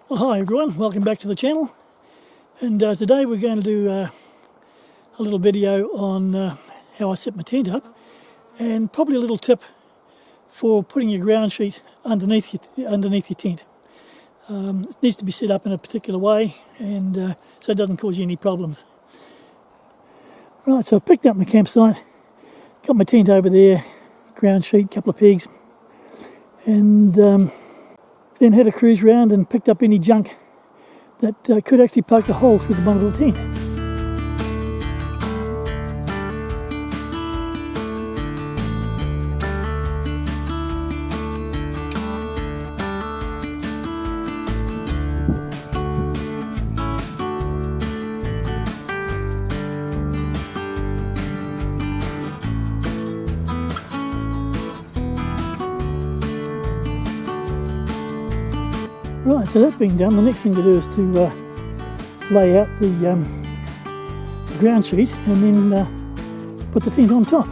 Well, hi everyone, welcome back to the channel, and today we're going to do a little video on how I set my tent up, and probably a little tip for putting your ground sheet underneath your tent. It needs to be set up in a particular way, and so it doesn't cause you any problems. Right, so I've picked up my campsite, got my tent over there, ground sheet, couple of pegs, and then had a cruise round and picked up any junk that could actually poke a hole through the bottom of the tent. Right, so that being done, the next thing to do is to lay out the ground sheet and then put the tent on top.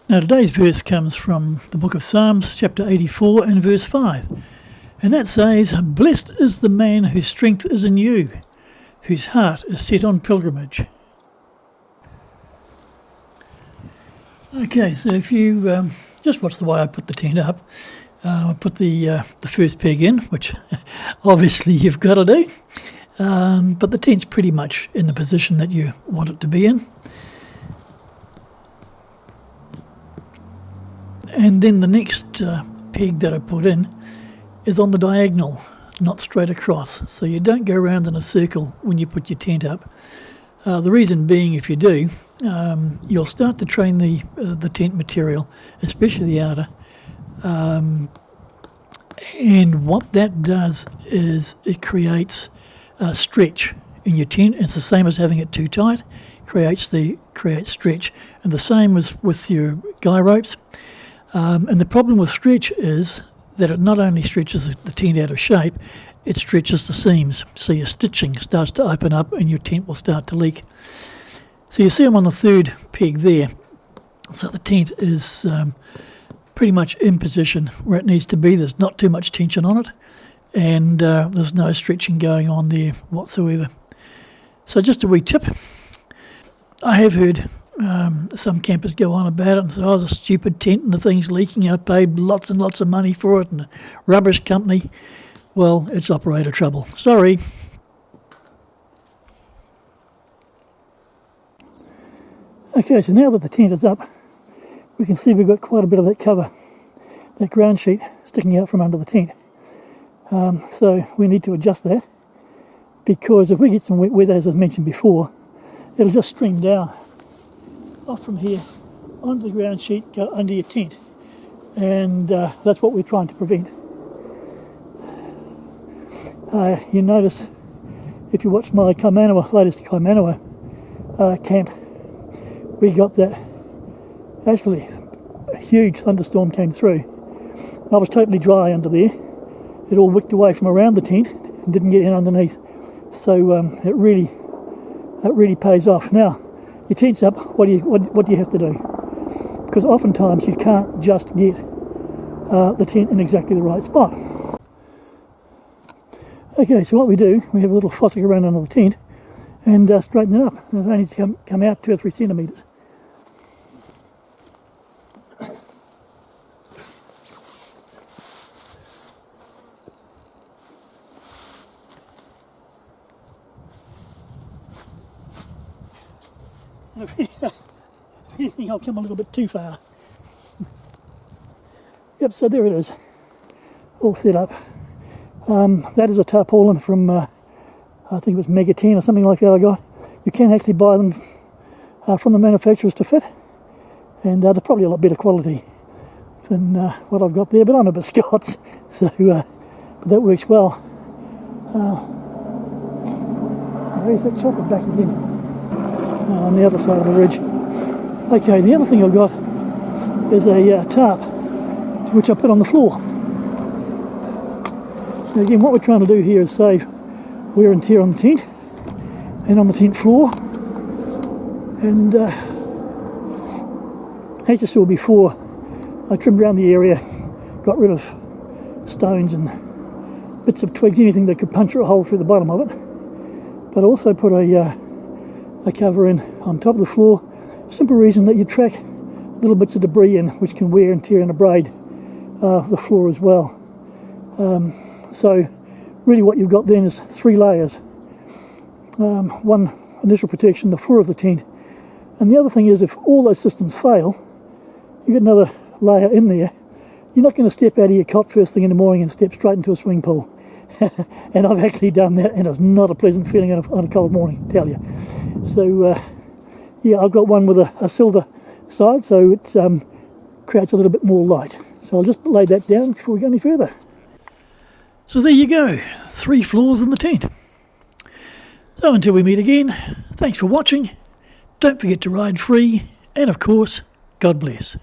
Now today's verse comes from the book of Psalms, chapter 84 and verse 5. And that says, "Blessed is the man whose strength is in you, whose heart is set on pilgrimage." Okay, so if you just watch the way I put the tent up, I put the first peg in, which obviously you've got to do, but the tent's pretty much in the position that you want it to be in. And then the next peg that I put in is on the diagonal, not straight across. So you don't go around in a circle when you put your tent up. The reason being, if you do, you'll start to train the tent material, especially the outer. And what that does is it creates a stretch in your tent. It's the same as having it too tight, creates stretch. And the same as with your guy ropes. And the problem with stretch is that it not only stretches the tent out of shape, it stretches the seams. So your stitching starts to open up and your tent will start to leak. So you see I'm on the third peg there. So the tent is pretty much in position where it needs to be. There's not too much tension on it, and there's no stretching going on there whatsoever. So just a wee tip. I have heard some campers go on about it and say, oh, it's a stupid tent and the thing's leaking. I paid lots and lots of money for it and a rubbish company. Well, it's operator trouble. Sorry. Okay, so now that the tent is up, we can see we've got quite a bit of that cover, that ground sheet sticking out from under the tent. So we need to adjust that, because if we get some wet weather, as I mentioned before, it'll just stream down off from here onto the ground sheet, go under your tent, and that's what we're trying to prevent. You notice, if you watch my latest Kaimanawa camp, we got that actually a huge thunderstorm came through. I was totally dry under there. It all wicked away from around the tent and didn't get in underneath. So it really pays off. Now, your tent's up. What do you have to do? Because oftentimes you can't just get the tent in exactly the right spot. Okay, so what we do, we have a little fossick around under the tent and straighten it up. It only needs to come out 2 or 3 centimetres. If anything, I'll come a little bit too far. Yep, so there it is, all set up. That is a tarpaulin from, I think it was Mega 10 or something like that I got. You can actually buy them from the manufacturers to fit, and they're probably a lot better quality than what I've got there, but I'm a bit Scots, so but that works well. There's that chopper's back again on the other side of the ridge. Okay, the other thing I've got is a tarp, which I put on the floor. So again, what we're trying to do here is save wear and tear on the tent and on the tent floor. And as you saw before, I trimmed around the area, got rid of stones and bits of twigs, anything that could puncture a hole through the bottom of it. But also put a cover in on top of the floor. Simple reason that you track little bits of debris in, which can wear and tear and abrade the floor as well. So really what you've got then is 3 layers. One initial protection, the floor of the tent, and the other thing is, if all those systems fail, you get another layer in there. You're not going to step out of your cot first thing in the morning and step straight into a swimming pool. And I've actually done that, and it's not a pleasant feeling on a cold morning, tell you. So yeah, I've got one with a silver side, so it creates a little bit more light. So I'll just lay that down before we go any further. So there you go, 3 floors in the tent. So until we meet again, thanks for watching. Don't forget to ride free, and of course, God bless.